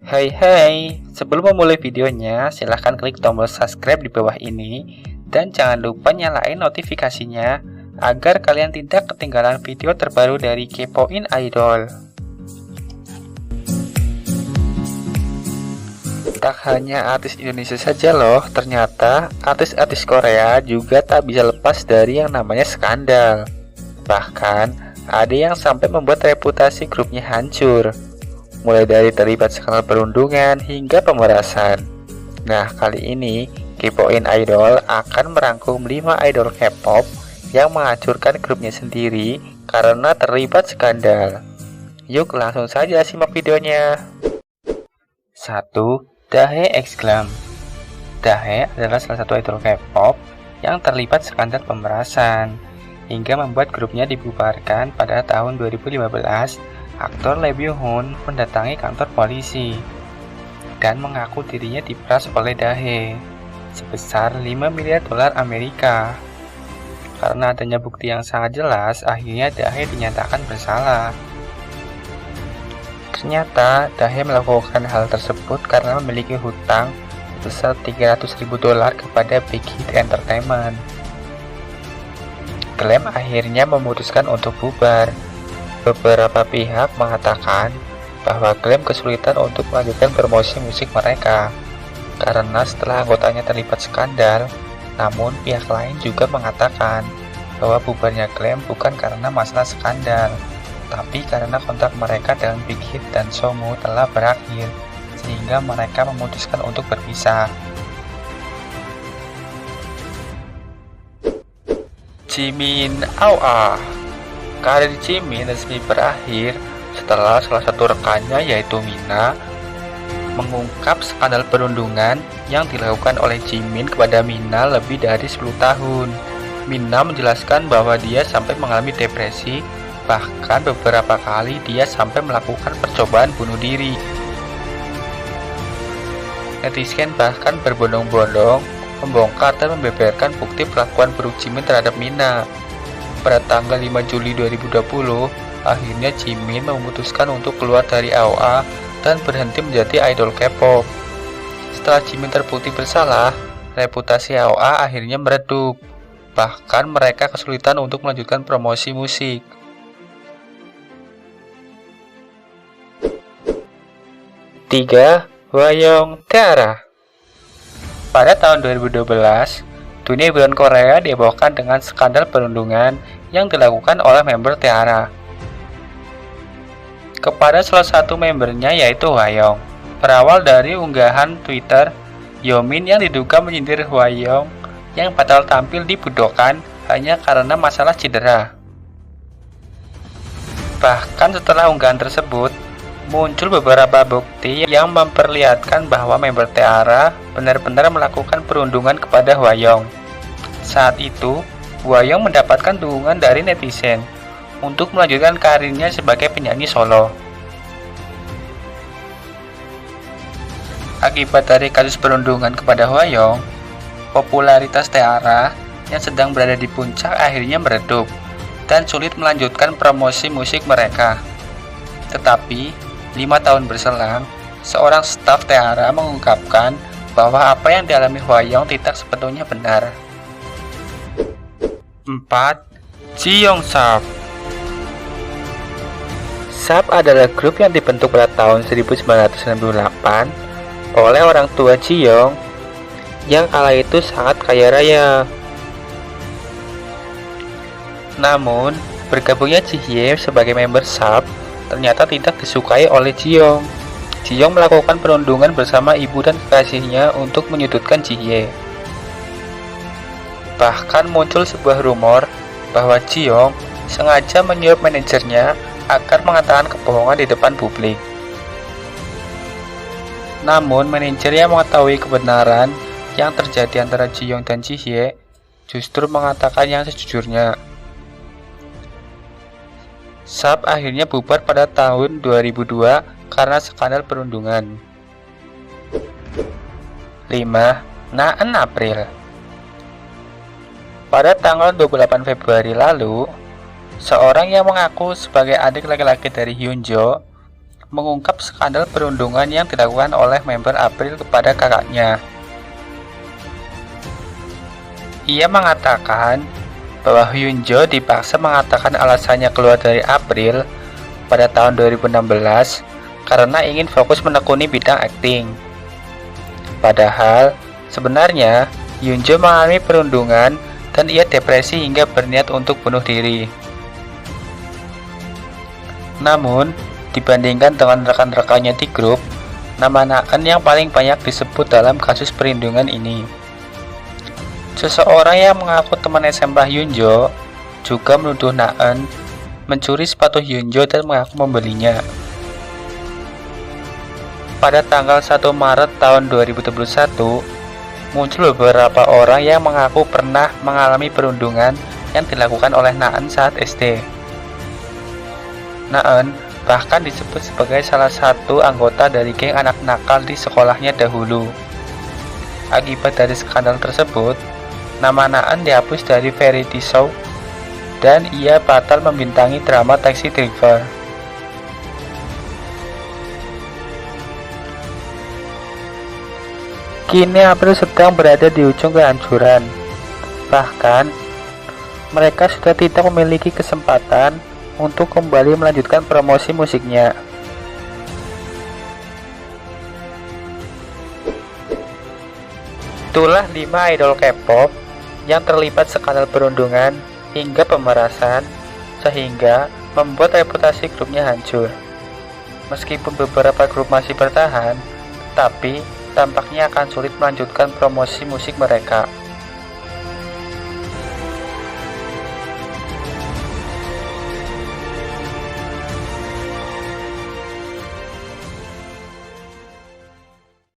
Hai, sebelum memulai videonya, silahkan klik tombol subscribe di bawah ini dan jangan lupa nyalain notifikasinya agar kalian tidak ketinggalan video terbaru dari Kepoin Idol. Tak hanya artis Indonesia saja loh, ternyata artis-artis Korea juga tak bisa lepas dari yang namanya skandal. Bahkan, ada yang sampai membuat reputasi grupnya hancur. Mulai dari terlibat skandal perundungan hingga pemerasan. Nah, kali ini Kepoin Idol akan merangkum 5 idol K-pop yang menghancurkan grupnya sendiri karena terlibat skandal. Yuk langsung saja simak videonya. 1. Dae X Glam. Dae adalah salah satu idol K-pop yang terlibat skandal pemerasan hingga membuat grupnya dibubarkan pada tahun 2015. Aktor Lee Byung Hun mendatangi kantor polisi dan mengaku dirinya diperas oleh Dae sebesar 5 miliar dolar Amerika. Karena adanya bukti yang sangat jelas, akhirnya Dae dinyatakan bersalah. Ternyata Dae melakukan hal tersebut karena memiliki hutang sebesar 300.000 dolar kepada Big Hit Entertainment. Glam akhirnya memutuskan untuk bubar. Beberapa pihak mengatakan bahwa Glam kesulitan untuk melanjutkan promosi musik mereka karena setelah anggotanya terlibat skandal. Namun pihak lain juga mengatakan bahwa bubarnya Glam bukan karena masalah skandal, tapi karena kontrak mereka dengan Big Hit dan Songu telah berakhir, sehingga mereka memutuskan untuk berpisah. Jimin Aoa. Karir Jimin resmi berakhir setelah salah satu rekannya yaitu Mina mengungkap skandal perundungan yang dilakukan oleh Jimin kepada Mina lebih dari 10 tahun. Mina menjelaskan bahwa dia sampai mengalami depresi, bahkan beberapa kali dia sampai melakukan percobaan bunuh diri. Netizen bahkan berbondong-bondong membongkar dan membeberkan bukti perlakuan buruk Jimin terhadap Mina. Pada tanggal 5 Juli 2020, akhirnya Jimin memutuskan untuk keluar dari AOA dan berhenti menjadi idol K-pop. Setelah Jimin terbukti bersalah, reputasi AOA akhirnya meredup. Bahkan mereka kesulitan untuk melanjutkan promosi musik. 3. Hwayong Taera. Pada tahun 2012, dunia hiburan Korea dihebohkan dengan skandal perundungan yang dilakukan oleh member T-ara kepada salah satu membernya yaitu Hwayong. Berawal dari unggahan Twitter Yomin yang diduga menyindir Hwayong yang batal tampil di Budokan hanya karena masalah cedera. Bahkan setelah unggahan tersebut, muncul beberapa bukti yang memperlihatkan bahwa member T-ara benar-benar melakukan perundungan kepada Hwayong. Saat itu, Hwayong mendapatkan dukungan dari netizen untuk melanjutkan karirnya sebagai penyanyi solo. Akibat dari kasus perundungan kepada Hwayong, popularitas T-ara yang sedang berada di puncak akhirnya meredup dan sulit melanjutkan promosi musik mereka. Tetapi, 5 tahun berselang, seorang staf T-ara mengungkapkan bahwa apa yang dialami Hwayong tidak sepenuhnya benar. 4. Jiyoung Sub. Sub adalah grup yang dibentuk pada tahun 1998 oleh orang tua Jiyoung yang kala itu sangat kaya raya. Namun, bergabungnya Jihye sebagai member Sub ternyata tidak disukai oleh Jiyoung. Jiyoung melakukan perundungan bersama ibu dan kekasihnya untuk menyudutkan Jihye. Bahkan muncul sebuah rumor bahwa Jiyoung sengaja menyuap manajernya agar mengatakan kebohongan di depan publik. Namun manajer yang mengetahui kebenaran yang terjadi antara Jiyoung dan Jihye justru mengatakan yang sejujurnya. Sub akhirnya bubar pada tahun 2002 karena skandal perundungan. 5. Naen April. Pada tanggal 28 Februari lalu, Seorang yang mengaku sebagai adik laki-laki dari Hyunjo mengungkap skandal perundungan yang dilakukan oleh member April kepada kakaknya. Ia mengatakan bahwa Hyunjo dipaksa mengatakan alasannya keluar dari April pada tahun 2016 karena ingin fokus menekuni bidang akting. Padahal, sebenarnya Hyunjo mengalami perundungan dan ia depresi hingga berniat untuk bunuh diri. Namun, dibandingkan dengan rekan-rekannya di grup, nama Naeun yang paling banyak disebut dalam kasus perundungan ini. Seseorang yang mengaku teman SMA Hyunjo juga menuduh Naeun mencuri sepatu Hyunjo dan mengaku membelinya. Pada tanggal 1 Maret tahun 2021, muncul beberapa orang yang mengaku pernah mengalami perundungan yang dilakukan oleh Naeun saat SD. Naeun bahkan disebut sebagai salah satu anggota dari geng anak nakal di sekolahnya dahulu. Akibat dari skandal tersebut, nama Naeun dihapus dari variety show dan ia batal membintangi drama Taxi Driver. Kini April sedang berada di ujung kehancuran. Bahkan, mereka sudah tidak memiliki kesempatan untuk kembali melanjutkan promosi musiknya. Itulah 5 idol K-pop yang terlibat skandal perundungan hingga pemerasan, sehingga membuat reputasi grupnya hancur. Meskipun beberapa grup masih bertahan, tapi tampaknya akan sulit melanjutkan promosi musik mereka.